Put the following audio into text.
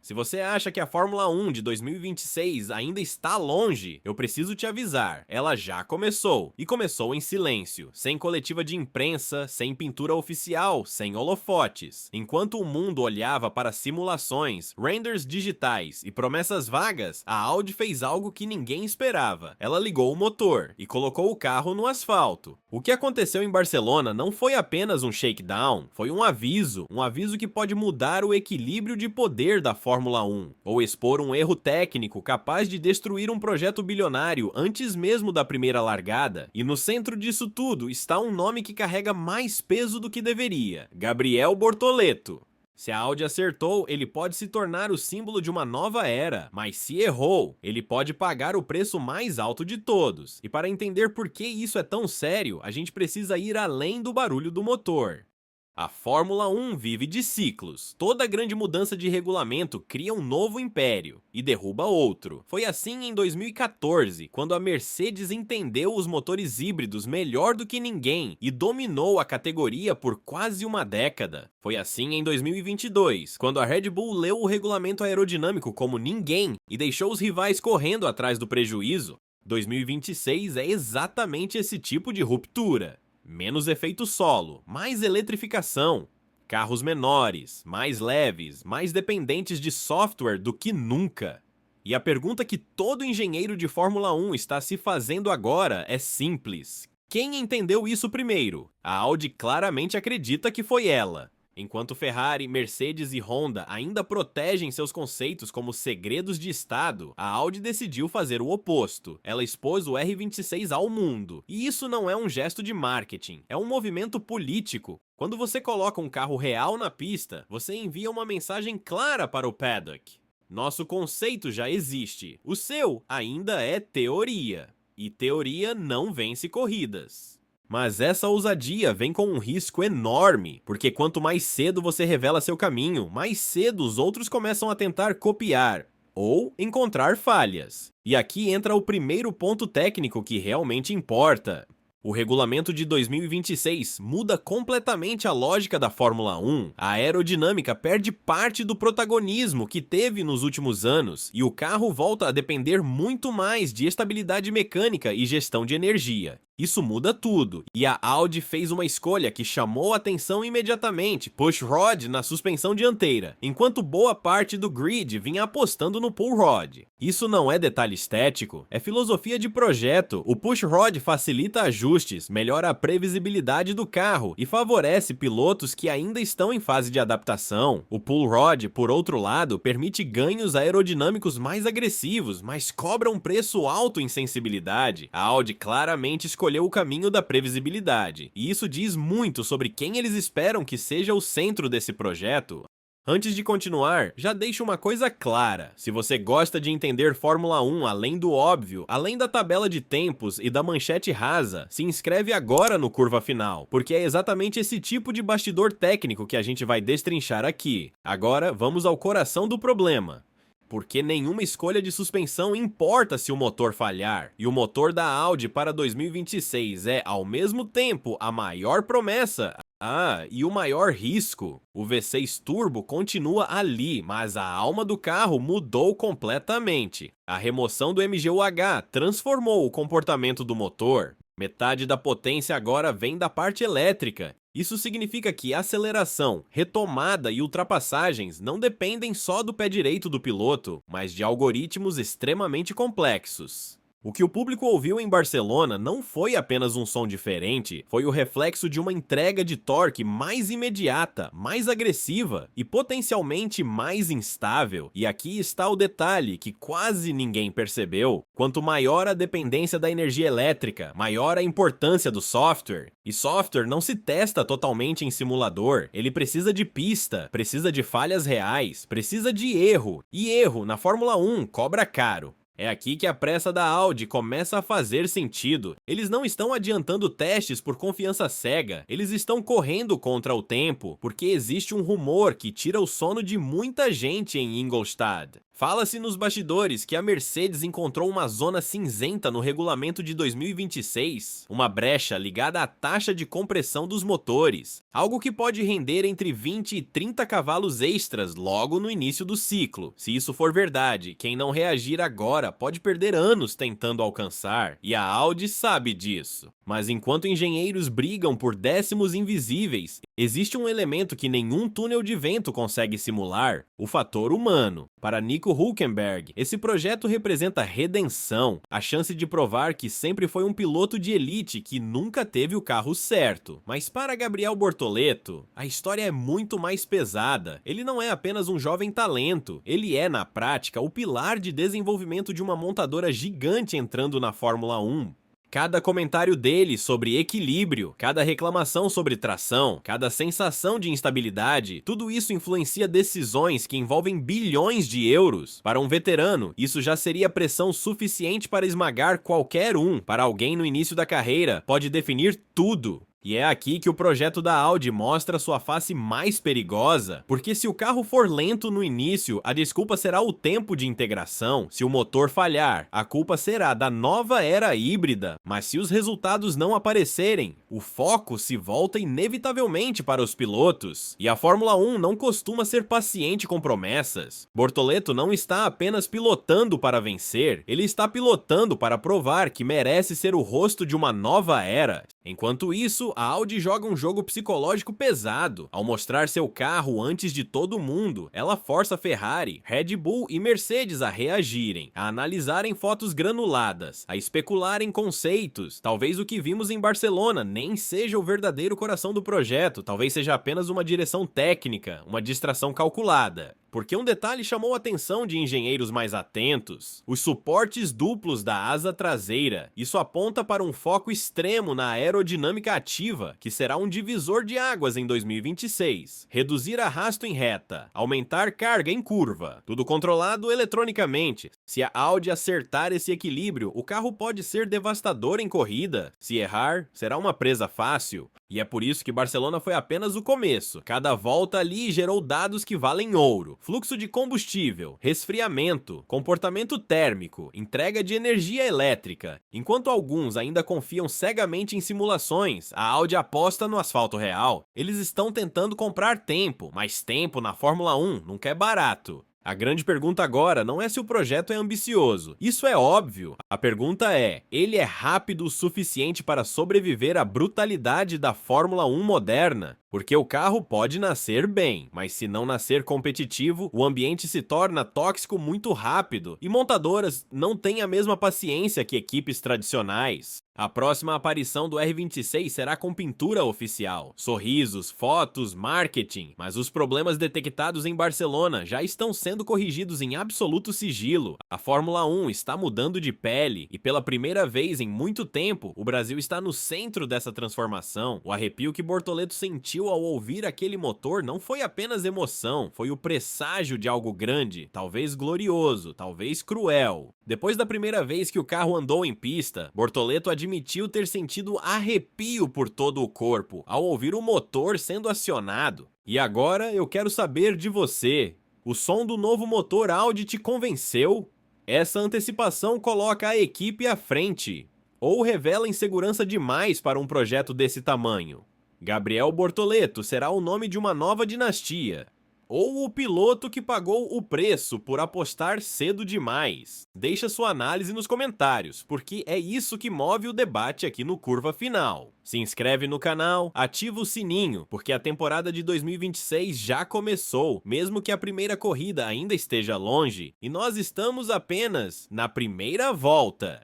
Se você acha que a Fórmula 1 de 2026 ainda está longe, eu preciso te avisar, ela já começou. E começou em silêncio, sem coletiva de imprensa, sem pintura oficial, sem holofotes. Enquanto o mundo olhava para simulações, renders digitais e promessas vagas, a Audi fez algo que ninguém esperava. Ela ligou o motor e colocou o carro no asfalto. O que aconteceu em Barcelona não foi apenas um shakedown, foi um aviso que pode mudar o equilíbrio de poder da Fórmula 1, ou expor um erro técnico capaz de destruir um projeto bilionário antes mesmo da primeira largada. E no centro disso tudo está um nome que carrega mais peso do que deveria: Gabriel Bortoleto. Se a Audi acertou, ele pode se tornar o símbolo de uma nova era, mas se errou, ele pode pagar o preço mais alto de todos. E para entender por que isso é tão sério, a gente precisa ir além do barulho do motor. A Fórmula 1 vive de ciclos. Toda grande mudança de regulamento cria um novo império e derruba outro. Foi assim em 2014, quando a Mercedes entendeu os motores híbridos melhor do que ninguém e dominou a categoria por quase uma década. Foi assim em 2022, quando a Red Bull leu o regulamento aerodinâmico como ninguém e deixou os rivais correndo atrás do prejuízo. 2026 é exatamente esse tipo de ruptura. Menos efeito solo, mais eletrificação, carros menores, mais leves, mais dependentes de software do que nunca. E a pergunta que todo engenheiro de Fórmula 1 está se fazendo agora é simples: quem entendeu isso primeiro? A Audi claramente acredita que foi ela. Enquanto Ferrari, Mercedes e Honda ainda protegem seus conceitos como segredos de Estado, a Audi decidiu fazer o oposto. Ela expôs o R26 ao mundo. E isso não é um gesto de marketing, é um movimento político. Quando você coloca um carro real na pista, você envia uma mensagem clara para o paddock: nosso conceito já existe, o seu ainda é teoria. E teoria não vence corridas. Mas essa ousadia vem com um risco enorme, porque quanto mais cedo você revela seu caminho, mais cedo os outros começam a tentar copiar ou encontrar falhas. E aqui entra o primeiro ponto técnico que realmente importa. O regulamento de 2026 muda completamente a lógica da Fórmula 1. A aerodinâmica perde parte do protagonismo que teve nos últimos anos e o carro volta a depender muito mais de estabilidade mecânica e gestão de energia. Isso muda tudo, e a Audi fez uma escolha que chamou a atenção imediatamente: pushrod na suspensão dianteira, enquanto boa parte do grid vinha apostando no pullrod. Isso não é detalhe estético, é filosofia de projeto. O pushrod facilita ajustes, melhora a previsibilidade do carro e favorece pilotos que ainda estão em fase de adaptação. O pullrod, por outro lado, permite ganhos aerodinâmicos mais agressivos, mas cobra um preço alto em sensibilidade. A Audi claramente escolheu o caminho da previsibilidade, e isso diz muito sobre quem eles esperam que seja o centro desse projeto. Antes de continuar, já deixo uma coisa clara: se você gosta de entender Fórmula 1 além do óbvio, além da tabela de tempos e da manchete rasa, se inscreve agora no Curva Final, porque é exatamente esse tipo de bastidor técnico que a gente vai destrinchar aqui. Agora, vamos ao coração do problema. Porque nenhuma escolha de suspensão importa se o motor falhar, e o motor da Audi para 2026 é, ao mesmo tempo, a maior promessa. E o maior risco. O V6 Turbo continua ali, mas a alma do carro mudou completamente. A remoção do MGU-H transformou o comportamento do motor. Metade da potência agora vem da parte elétrica. Isso significa que aceleração, retomada e ultrapassagens não dependem só do pé direito do piloto, mas de algoritmos extremamente complexos. O que o público ouviu em Barcelona não foi apenas um som diferente, foi o reflexo de uma entrega de torque mais imediata, mais agressiva e potencialmente mais instável. E aqui está o detalhe que quase ninguém percebeu: quanto maior a dependência da energia elétrica, maior a importância do software. E software não se testa totalmente em simulador, ele precisa de pista, precisa de falhas reais, precisa de erro. E erro na Fórmula 1 cobra caro. É aqui que a pressa da Audi começa a fazer sentido. Eles não estão adiantando testes por confiança cega, eles estão correndo contra o tempo, porque existe um rumor que tira o sono de muita gente em Ingolstadt. Fala-se nos bastidores que a Mercedes encontrou uma zona cinzenta no regulamento de 2026, uma brecha ligada à taxa de compressão dos motores, algo que pode render entre 20 e 30 cavalos extras logo no início do ciclo. Se isso for verdade, quem não reagir agora pode perder anos tentando alcançar, e a Audi sabe disso. Mas enquanto engenheiros brigam por décimos invisíveis, existe um elemento que nenhum túnel de vento consegue simular: o fator humano. Para Nico Hülkenberg, esse projeto representa redenção, a chance de provar que sempre foi um piloto de elite que nunca teve o carro certo. Mas para Gabriel Bortoleto, a história é muito mais pesada. Ele não é apenas um jovem talento, ele é, na prática, o pilar de desenvolvimento de uma montadora gigante entrando na Fórmula 1. Cada comentário dele sobre equilíbrio, cada reclamação sobre tração, cada sensação de instabilidade, tudo isso influencia decisões que envolvem bilhões de euros. Para um veterano, isso já seria pressão suficiente para esmagar qualquer um. Para alguém no início da carreira, pode definir tudo. E é aqui que o projeto da Audi mostra sua face mais perigosa, porque se o carro for lento no início, a desculpa será o tempo de integração. Se o motor falhar, a culpa será da nova era híbrida. Mas se os resultados não aparecerem, o foco se volta inevitavelmente para os pilotos. E a Fórmula 1 não costuma ser paciente com promessas. Bortoleto não está apenas pilotando para vencer, ele está pilotando para provar que merece ser o rosto de uma nova era. Enquanto isso, a Audi joga um jogo psicológico pesado. Ao mostrar seu carro antes de todo mundo, ela força Ferrari, Red Bull e Mercedes a reagirem, a analisarem fotos granuladas, a especularem conceitos. Talvez o que vimos em Barcelona nem seja o verdadeiro coração do projeto, talvez seja apenas uma direção técnica, uma distração calculada. Porque um detalhe chamou a atenção de engenheiros mais atentos: os suportes duplos da asa traseira. Isso aponta para um foco extremo na aerodinâmica ativa, que será um divisor de águas em 2026. Reduzir arrasto em reta, aumentar carga em curva, tudo controlado eletronicamente. Se a Audi acertar esse equilíbrio, o carro pode ser devastador em corrida. Se errar, será uma presa fácil. E é por isso que Barcelona foi apenas o começo. Cada volta ali gerou dados que valem ouro: fluxo de combustível, resfriamento, comportamento térmico, entrega de energia elétrica. Enquanto alguns ainda confiam cegamente em simulações, a Audi aposta no asfalto real. Eles estão tentando comprar tempo, mas tempo na Fórmula 1 nunca é barato. A grande pergunta agora não é se o projeto é ambicioso. Isso é óbvio. A pergunta é: ele é rápido o suficiente para sobreviver à brutalidade da Fórmula 1 moderna? Porque o carro pode nascer bem, mas se não nascer competitivo, o ambiente se torna tóxico muito rápido, e montadoras não têm a mesma paciência que equipes tradicionais. A próxima aparição do R26 será com pintura oficial, sorrisos, fotos, marketing, mas os problemas detectados em Barcelona já estão sendo corrigidos em absoluto sigilo. A Fórmula 1 está mudando de pele, e pela primeira vez em muito tempo, o Brasil está no centro dessa transformação. O arrepio que Bortoleto sentiu ao ouvir aquele motor não foi apenas emoção, foi o presságio de algo grande, talvez glorioso, talvez cruel. Depois da primeira vez que o carro andou em pista, Bortoleto admitiu ter sentido arrepio por todo o corpo ao ouvir o motor sendo acionado. E agora eu quero saber de você: o som do novo motor Audi te convenceu? Essa antecipação coloca a equipe à frente, ou revela insegurança demais para um projeto desse tamanho? Gabriel Bortoleto será o nome de uma nova dinastia, ou o piloto que pagou o preço por apostar cedo demais? Deixa sua análise nos comentários, porque é isso que move o debate aqui no Curva Final. Se inscreve no canal, ativa o sininho, porque a temporada de 2026 já começou, mesmo que a primeira corrida ainda esteja longe, e nós estamos apenas na primeira volta.